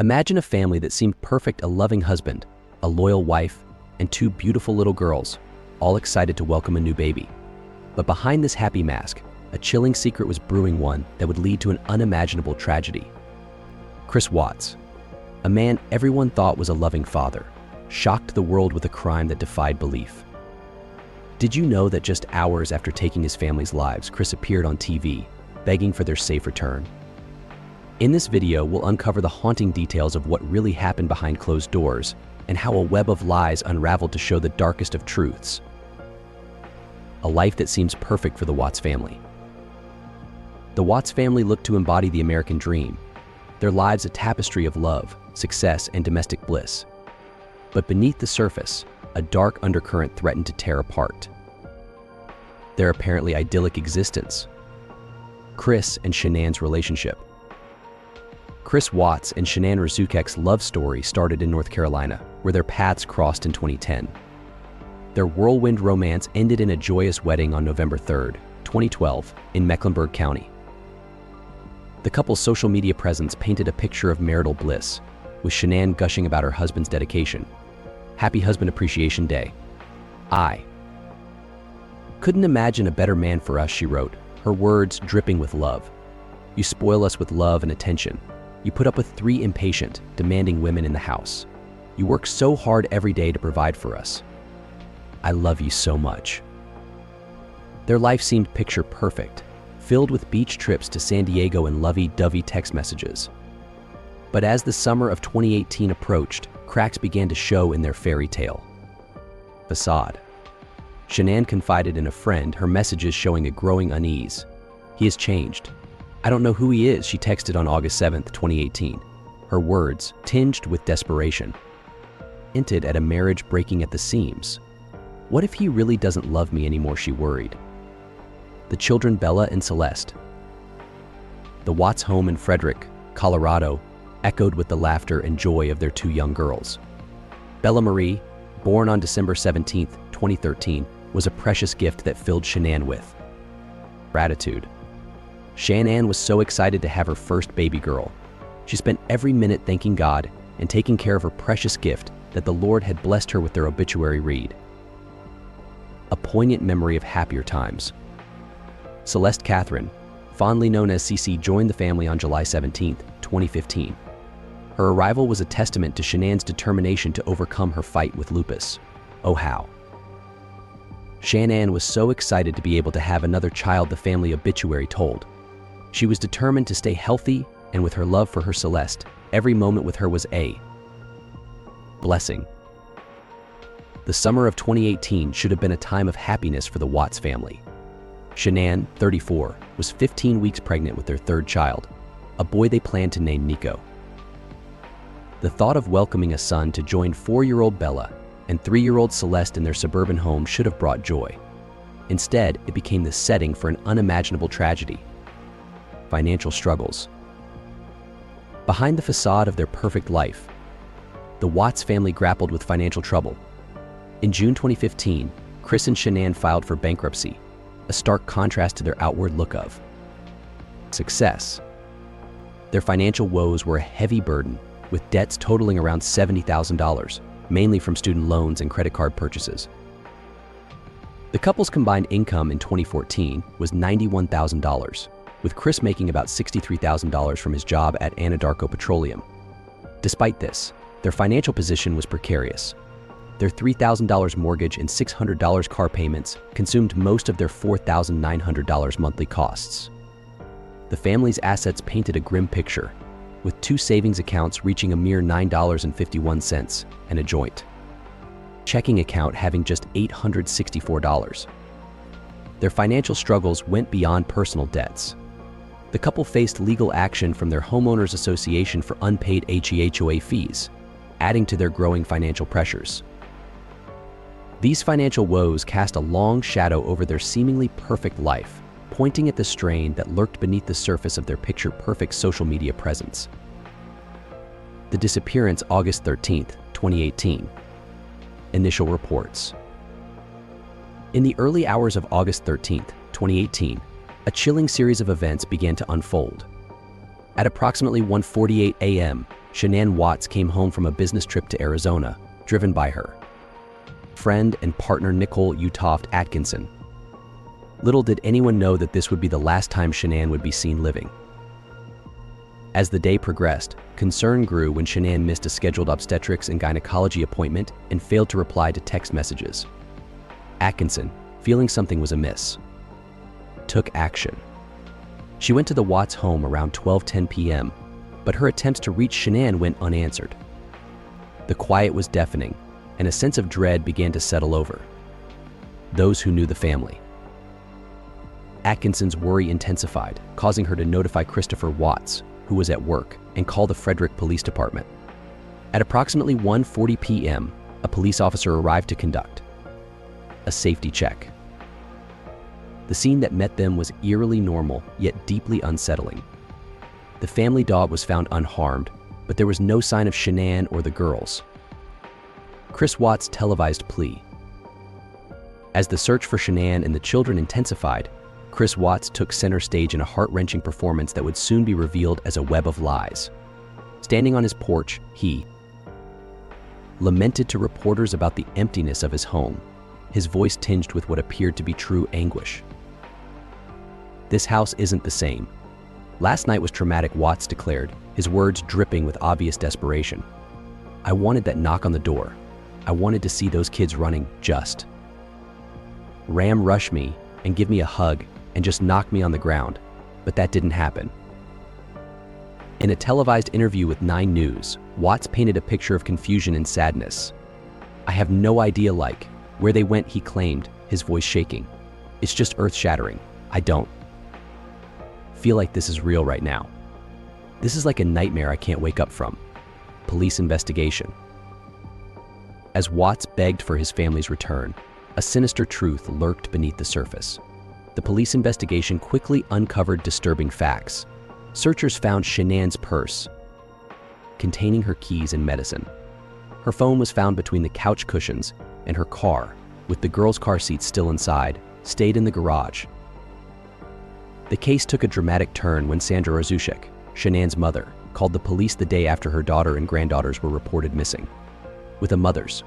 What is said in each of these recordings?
Imagine a family that seemed perfect: a loving husband, a loyal wife, and two beautiful little girls, all excited to welcome a new baby. But behind this happy mask, a chilling secret was brewing, one that would lead to an unimaginable tragedy. Chris Watts, a man everyone thought was a loving father, shocked the world with a crime that defied belief. Did you know that just hours after taking his family's lives, Chris appeared on TV, begging for their safe return? In this video, we'll uncover the haunting details of what really happened behind closed doors and how a web of lies unraveled to show the darkest of truths. A life that seems perfect for the Watts family. The Watts family looked to embody the American dream, their lives a tapestry of love, success, and domestic bliss. But beneath the surface, a dark undercurrent threatened to tear apart their apparently idyllic existence. Chris and Shanann's relationship. Chris Watts and Shanann Razukek's love story started in North Carolina, where their paths crossed in 2010. Their whirlwind romance ended in a joyous wedding on November 3, 2012, in Mecklenburg County. The couple's social media presence painted a picture of marital bliss, with Shanann gushing about her husband's dedication. "Happy Husband Appreciation Day. I couldn't imagine a better man for us," she wrote, her words dripping with love. "You spoil us with love and attention. You put up with 3 impatient, demanding women in the house. You work so hard every day to provide for us. I love you so much." Their life seemed picture perfect, filled with beach trips to San Diego and lovey-dovey text messages. But as the summer of 2018 approached, cracks began to show in their fairy tale. Facade. Shanann confided in a friend, her messages showing a growing unease. "He has changed. I don't know who he is," she texted on August 7, 2018, her words tinged with desperation. Hinted at a marriage breaking at the seams. "What if he really doesn't love me anymore?" she worried. The children Bella and Celeste. The Watts home in Frederick, Colorado, echoed with the laughter and joy of their 2 young girls. Bella Marie, born on December 17, 2013, was a precious gift that filled Shanann with gratitude. Shanann was so excited to have her first baby girl. She spent every minute thanking God and taking care of her precious gift that the Lord had blessed her with. Their obituary read, "A poignant memory of happier times." Celeste Catherine, fondly known as CC, joined the family on July 17, 2015. Her arrival was a testament to Shanann's determination to overcome her fight with lupus. Oh how. Shanann was so excited to be able to have another child, the family obituary told. She was determined to stay healthy, and with her love for her Celeste, every moment with her was a blessing. The summer of 2018 should have been a time of happiness for the Watts family. Shanann, 34, was 15 weeks pregnant with their 3rd child, a boy they planned to name Nico. The thought of welcoming a son to join 4-year-old Bella and 3-year-old Celeste in their suburban home should have brought joy. Instead, it became the setting for an unimaginable tragedy. Financial struggles. Behind the facade of their perfect life, the Watts family grappled with financial trouble. In June 2015, Chris and Shanann filed for bankruptcy, a stark contrast to their outward look of success. Their financial woes were a heavy burden, with debts totaling around $70,000, mainly from student loans and credit card purchases. The couple's combined income in 2014 was $91,000, with Chris making about $63,000 from his job at Anadarko Petroleum. Despite this, their financial position was precarious. Their $3,000 mortgage and $600 car payments consumed most of their $4,900 monthly costs. The family's assets painted a grim picture, with 2 savings accounts reaching a mere $9.51 and a joint checking account having just $864. Their financial struggles went beyond personal debts. The couple faced legal action from their homeowners association for unpaid HEHOA fees, adding to their growing financial pressures. These financial woes cast a long shadow over their seemingly perfect life, pointing at the strain that lurked beneath the surface of their picture-perfect social media presence. The disappearance, August 13, 2018. Initial reports. In the early hours of August 13, 2018, a chilling series of events began to unfold. At approximately 1:48 a.m., Shanann Watts came home from a business trip to Arizona, driven by her friend and partner Nicole Utoft Atkinson. Little did anyone know that this would be the last time Shanann would be seen living. As the day progressed, concern grew when Shanann missed a scheduled obstetrics and gynecology appointment and failed to reply to text messages. Atkinson, feeling something was amiss, took action. She went to the Watts home around 12:10 p.m., but her attempts to reach Shanann went unanswered. The quiet was deafening, and a sense of dread began to settle over those who knew the family. Atkinson's worry intensified, causing her to notify Christopher Watts, who was at work, and call the Frederick Police Department. At approximately 1:40 p.m., a police officer arrived to conduct a safety check. The scene that met them was eerily normal, yet deeply unsettling. The family dog was found unharmed, but there was no sign of Shanann or the girls. Chris Watts televised plea. As the search for Shanann and the children intensified, Chris Watts took center stage in a heart-wrenching performance that would soon be revealed as a web of lies. Standing on his porch, he lamented to reporters about the emptiness of his home, his voice tinged with what appeared to be true anguish. "This house isn't the same. Last night was traumatic," Watts declared, his words dripping with obvious desperation. "I wanted that knock on the door. I wanted to see those kids running, just rush me and give me a hug and just knock me on the ground, but that didn't happen." In a televised interview with 9 News, Watts painted a picture of confusion and sadness. "I have no idea where they went," he claimed, his voice shaking. "It's just earth-shattering. I don't feel like this is real right now. This is like a nightmare I can't wake up from." Police investigation. As Watts begged for his family's return, a sinister truth lurked beneath the surface. The police investigation quickly uncovered disturbing facts. Searchers found Shanann's purse containing her keys and medicine. Her phone was found between the couch cushions, and her car, with the girls' car seats still inside, stayed in the garage. The case took a dramatic turn when Sandra Razushek, Shanann's mother, called the police the day after her daughter and granddaughters were reported missing. With a mother's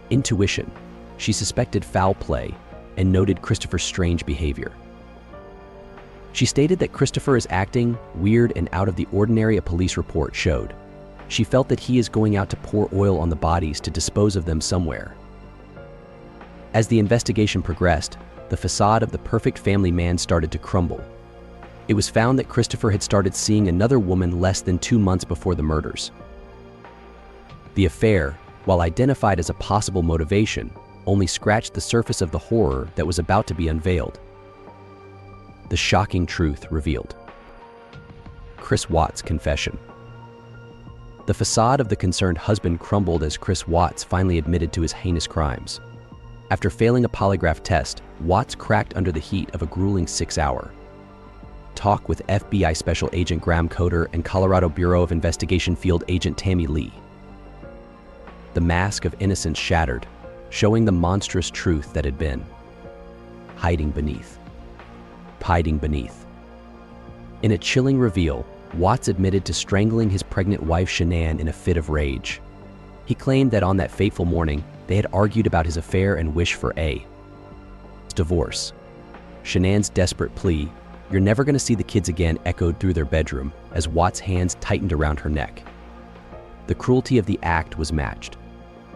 intuition, she suspected foul play and noted Christopher's strange behavior. She stated that Christopher is acting weird and out of the ordinary, a police report showed. She felt that he is going out to pour oil on the bodies to dispose of them somewhere. As the investigation progressed, the facade of the perfect family man started to crumble. It was found that Christopher had started seeing another woman less than 2 months before the murders. The affair, while identified as a possible motivation, only scratched the surface of the horror that was about to be unveiled. The shocking truth revealed. Chris Watts' confession. The facade of the concerned husband crumbled as Chris Watts finally admitted to his heinous crimes. After failing a polygraph test, Watts cracked under the heat of a grueling 6-hour talk with FBI Special Agent Graham Coder and Colorado Bureau of Investigation Field Agent Tammy Lee. The mask of innocence shattered, showing the monstrous truth that had been hiding beneath. In a chilling reveal, Watts admitted to strangling his pregnant wife Shanann in a fit of rage. He claimed that on that fateful morning, they had argued about his affair and wish for a divorce. Shanann's desperate plea, "You're never going to see the kids again," echoed through their bedroom as Watts' hands tightened around her neck. The cruelty of the act was matched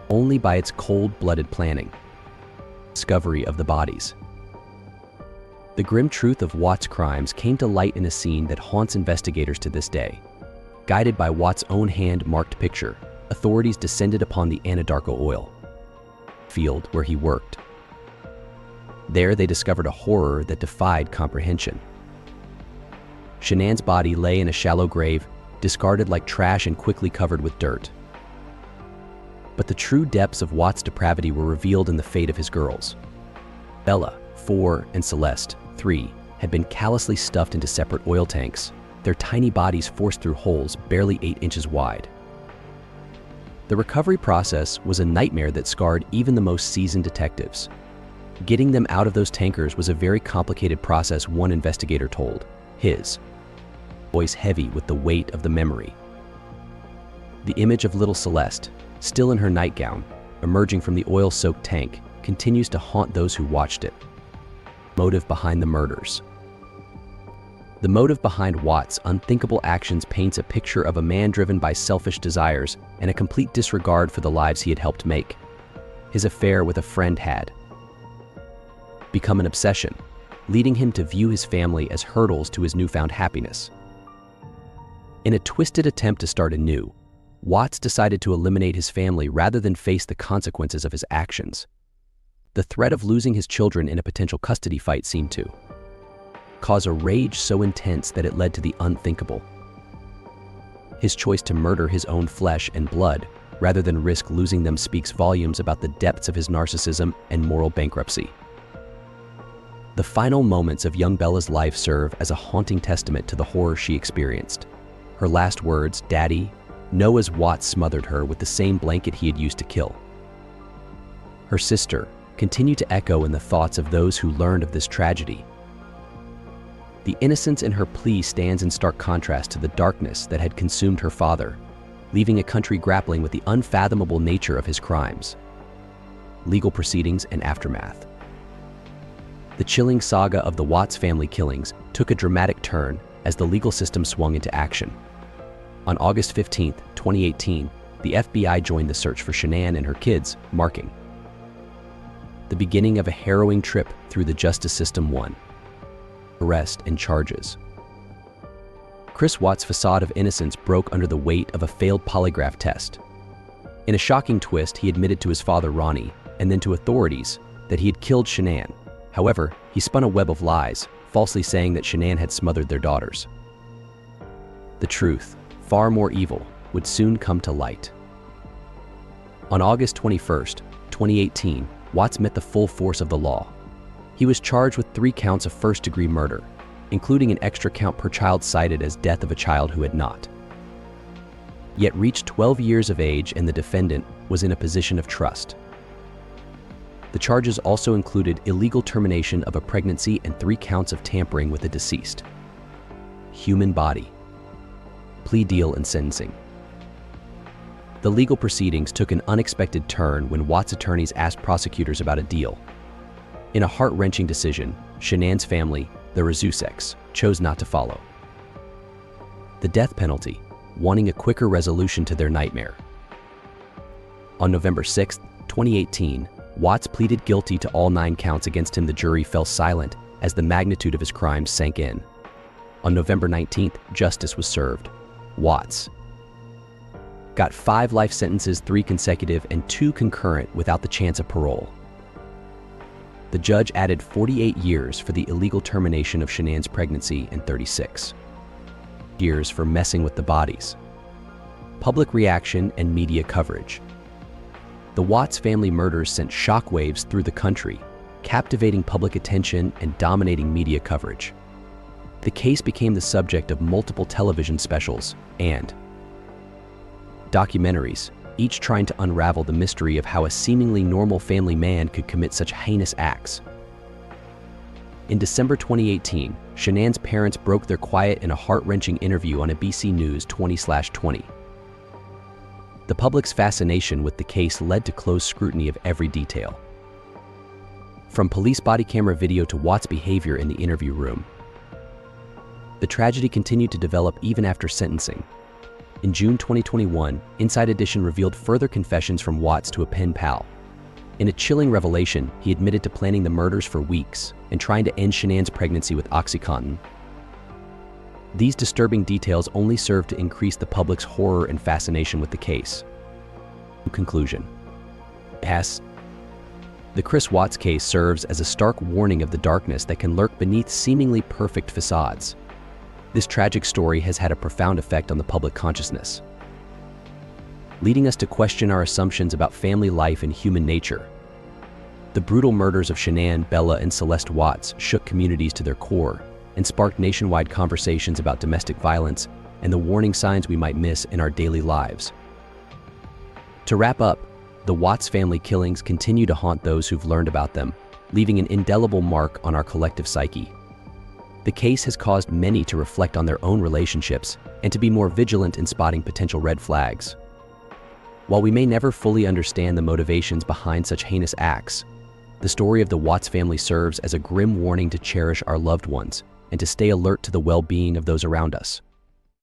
only by its cold-blooded planning. Discovery of the bodies. The grim truth of Watts' crimes came to light in a scene that haunts investigators to this day. Guided by Watts' own hand-marked picture, authorities descended upon the Anadarko oil field where he worked. There they discovered a horror that defied comprehension. Shanann's body lay in a shallow grave, discarded like trash and quickly covered with dirt. But the true depths of Watts' depravity were revealed in the fate of his girls. Bella, 4, and Celeste, 3, had been callously stuffed into separate oil tanks, their tiny bodies forced through holes barely 8 inches wide. The recovery process was a nightmare that scarred even the most seasoned detectives. Getting them out of those tankers was a very complicated process, one investigator told, his voice heavy with the weight of the memory. The image of little Celeste, still in her nightgown, emerging from the oil-soaked tank, continues to haunt those who watched it. Motive behind the murders. The motive behind Watts' unthinkable actions paints a picture of a man driven by selfish desires and a complete disregard for the lives he had helped make. His affair with a friend had become an obsession, leading him to view his family as hurdles to his newfound happiness. In a twisted attempt to start anew, Watts decided to eliminate his family rather than face the consequences of his actions. The threat of losing his children in a potential custody fight seemed to cause a rage so intense that it led to the unthinkable. His choice to murder his own flesh and blood rather than risk losing them speaks volumes about the depths of his narcissism and moral bankruptcy. The final moments of young Bella's life serve as a haunting testament to the horror she experienced. Her last words, "Daddy," know as Watts smothered her with the same blanket he had used to kill. Her sister continued to echo in the thoughts of those who learned of this tragedy. The innocence in her plea stands in stark contrast to the darkness that had consumed her father, leaving a country grappling with the unfathomable nature of his crimes. Legal proceedings and aftermath. The chilling saga of the Watts family killings took a dramatic turn as the legal system swung into action. On August 15, 2018, the FBI joined the search for Shanann and her kids, marking the beginning of a harrowing trip through the justice system. Arrest and charges. Chris Watts' facade of innocence broke under the weight of a failed polygraph test. In a shocking twist, he admitted to his father, Ronnie, and then to authorities that he had killed Shanann. However, he spun a web of lies, falsely saying that Shanann had smothered their daughters. The truth, far more evil, would soon come to light. On August 21, 2018, Watts met the full force of the law. He was charged with 3 counts of first-degree murder, including an extra count per child cited as death of a child who had not yet reached 12 years of age, and the defendant was in a position of trust. The charges also included illegal termination of a pregnancy and 3 counts of tampering with a deceased human body. Plea deal and sentencing. The legal proceedings took an unexpected turn when Watts' attorneys asked prosecutors about a deal. In a heart-wrenching decision, Shanann's family, the Razuseks, chose not to follow the death penalty, wanting a quicker resolution to their nightmare. On November 6, 2018, Watts pleaded guilty to all 9 counts against him. The jury fell silent as the magnitude of his crimes sank in. On November 19, justice was served. Watts got 5 life sentences, 3 consecutive and 2 concurrent without the chance of parole. The judge added 48 years for the illegal termination of Shanann's pregnancy and 36 years for messing with the bodies. Public reaction and media coverage. The Watts family murders sent shockwaves through the country, captivating public attention and dominating media coverage. The case became the subject of multiple television specials and documentaries, each trying to unravel the mystery of how a seemingly normal family man could commit such heinous acts. In December 2018, Shanann's parents broke their quiet in a heart-wrenching interview on a BC News 20/20. The public's fascination with the case led to close scrutiny of every detail. From police body camera video to Watts' behavior in the interview room. The tragedy continued to develop even after sentencing. In June 2021, Inside Edition revealed further confessions from Watts to a pen pal. In a chilling revelation, he admitted to planning the murders for weeks and trying to end Shanann's pregnancy with OxyContin. These disturbing details only served to increase the public's horror and fascination with the case. Conclusion. Yes. The Chris Watts case serves as a stark warning of the darkness that can lurk beneath seemingly perfect facades. This tragic story has had a profound effect on the public consciousness, leading us to question our assumptions about family life and human nature. The brutal murders of Shanann, Bella, and Celeste Watts shook communities to their core and sparked nationwide conversations about domestic violence and the warning signs we might miss in our daily lives. To wrap up, the Watts family killings continue to haunt those who've learned about them, leaving an indelible mark on our collective psyche. The case has caused many to reflect on their own relationships and to be more vigilant in spotting potential red flags. While we may never fully understand the motivations behind such heinous acts, the story of the Watts family serves as a grim warning to cherish our loved ones and to stay alert to the well-being of those around us.